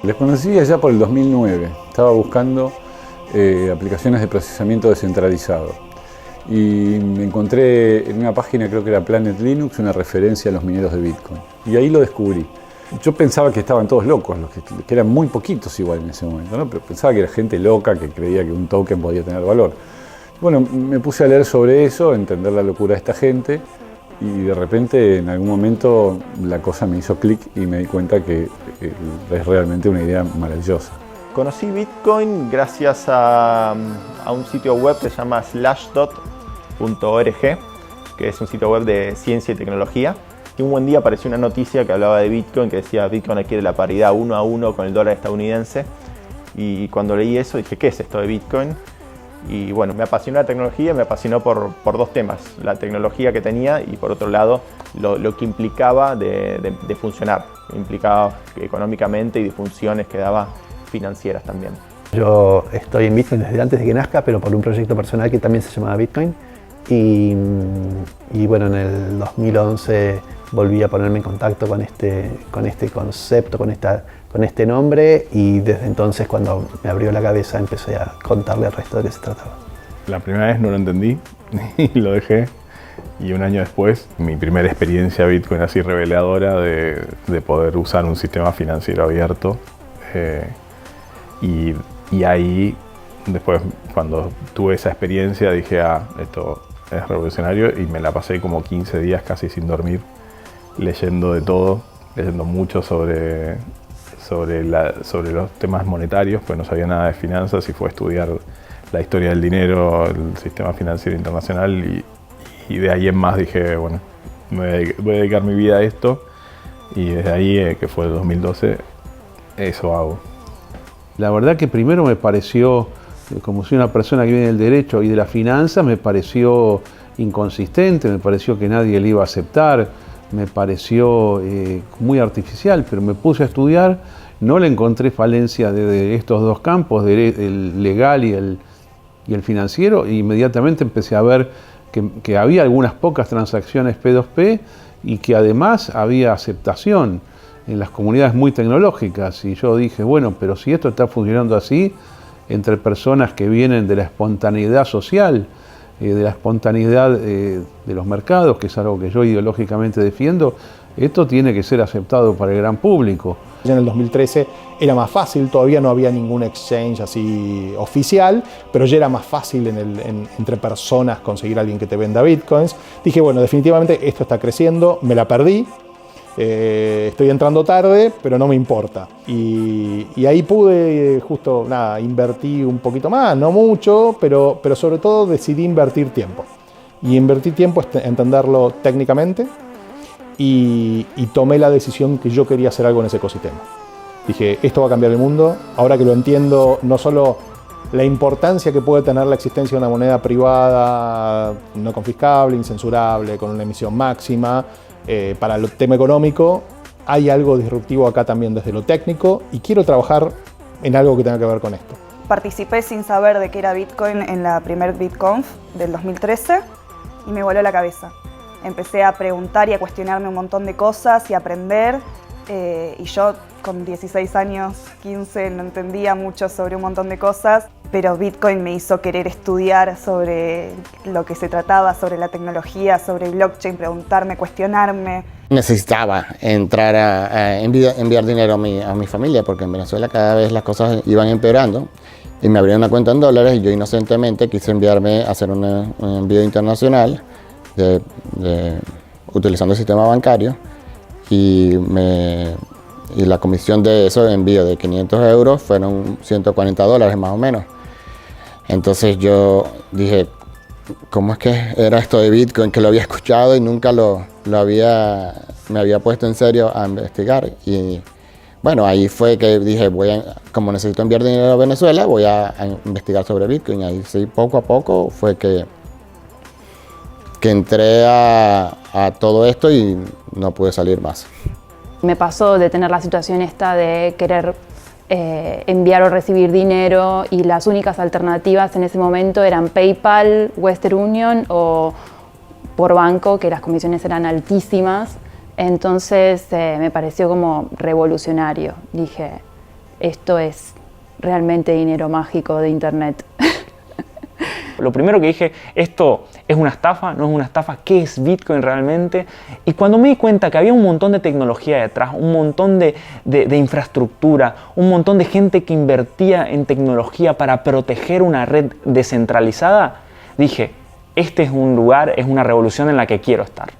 Les conocí allá por el 2009. Estaba buscando aplicaciones de procesamiento descentralizado. Y me encontré en una página, creo que era Planet Linux, una referencia a los mineros de Bitcoin. Y ahí lo descubrí. Yo pensaba que estaban todos locos, que eran muy poquitos igual en ese momento, ¿no? Pero pensaba que era gente loca que creía que un token podía tener valor. Bueno, me puse a leer sobre eso, a entender la locura de esta gente, y de repente en algún momento la cosa me hizo clic y me di cuenta que es realmente una idea maravillosa. Conocí Bitcoin gracias a un sitio web que se llama slashdot.org, que es un sitio web de ciencia y tecnología. Y un buen día apareció una noticia que hablaba de Bitcoin, que decía Bitcoin adquiere la paridad 1 a 1 con el dólar estadounidense. Y cuando leí eso dije, ¿qué es esto de Bitcoin? Y bueno, me apasionó la tecnología, me apasionó por dos temas. La tecnología que tenía y por otro lado lo que implicaba de funcionar. Implicaba económicamente y de funciones que daba financieras también. Yo estoy en Bitcoin desde antes de que nazca, pero por un proyecto personal que también se llamaba Bitcoin. Y bueno, en el 2011 volví a ponerme en contacto con este concepto, con este nombre, y desde entonces, cuando me abrió la cabeza, empecé a contarle al resto de qué se trataba. La primera vez no lo entendí y lo dejé. Y un año después, mi primera experiencia Bitcoin así reveladora de poder usar un sistema financiero abierto. Y ahí, después, cuando tuve esa experiencia, dije, esto es revolucionario, y me la pasé como 15 días casi sin dormir, leyendo de todo, leyendo mucho sobre los temas monetarios, pues no sabía nada de finanzas, y fue a estudiar la historia del dinero, el sistema financiero internacional, y de ahí en más dije, bueno, voy a dedicar mi vida a esto, y desde ahí, que fue el 2012, eso hago. La verdad que primero me pareció, como soy una persona que viene del derecho y de la finanza, me pareció inconsistente, me pareció que nadie le iba a aceptar, me pareció muy artificial, pero me puse a estudiar, no le encontré falencia de estos dos campos, el legal y el financiero, e inmediatamente empecé a ver que había algunas pocas transacciones P2P y que además había aceptación en las comunidades muy tecnológicas. Y yo dije, bueno, pero si esto está funcionando así, entre personas que vienen de la espontaneidad social, de la espontaneidad de los mercados, que es algo que yo ideológicamente defiendo, esto tiene que ser aceptado para el gran público. Ya en el 2013 era más fácil, todavía no había ningún exchange así oficial, pero ya era más fácil entre personas conseguir a alguien que te venda bitcoins. Dije, bueno, definitivamente esto está creciendo, me la perdí. Estoy entrando tarde, pero no me importa. Y ahí pude, invertí un poquito más, no mucho, pero sobre todo decidí invertir tiempo. Y invertí tiempo es entenderlo técnicamente, y tomé la decisión que yo quería hacer algo en ese ecosistema. Dije, esto va a cambiar el mundo. Ahora que lo entiendo, no solo la importancia que puede tener la existencia de una moneda privada, no confiscable, incensurable, con una emisión máxima, para el tema económico, hay algo disruptivo acá también desde lo técnico, y quiero trabajar en algo que tenga que ver con esto. Participé sin saber de qué era Bitcoin en la primer BitConf del 2013 y me voló la cabeza. Empecé a preguntar y a cuestionarme un montón de cosas y a aprender, y yo con 16 años, 15, no entendía mucho sobre un montón de cosas, pero Bitcoin me hizo querer estudiar sobre lo que se trataba, sobre la tecnología, sobre blockchain, preguntarme, cuestionarme. Necesitaba entrar a enviar dinero a mi familia, porque en Venezuela cada vez las cosas iban empeorando, y me abrieron una cuenta en dólares, y yo inocentemente quise hacer un envío internacional utilizando el sistema bancario, y la comisión de eso de envío de 500 euros fueron $140 más o menos. Entonces yo dije, ¿cómo es que era esto de Bitcoin? Que lo había escuchado y nunca me había puesto en serio a investigar. Y bueno, ahí fue que dije, como necesito enviar dinero a Venezuela, voy a investigar sobre Bitcoin. Ahí sí, poco a poco fue que entré a todo esto y no pude salir más. Me pasó de tener la situación esta de querer enviar o recibir dinero, y las únicas alternativas en ese momento eran PayPal, Western Union o por banco, que las comisiones eran altísimas, Entonces me pareció como revolucionario. Dije, esto es realmente dinero mágico de internet. Lo primero que dije, esto es una estafa, no es una estafa, ¿qué es Bitcoin realmente? Y cuando me di cuenta que había un montón de tecnología detrás, un montón de infraestructura, un montón de gente que invertía en tecnología para proteger una red descentralizada, dije, este es un lugar, es una revolución en la que quiero estar.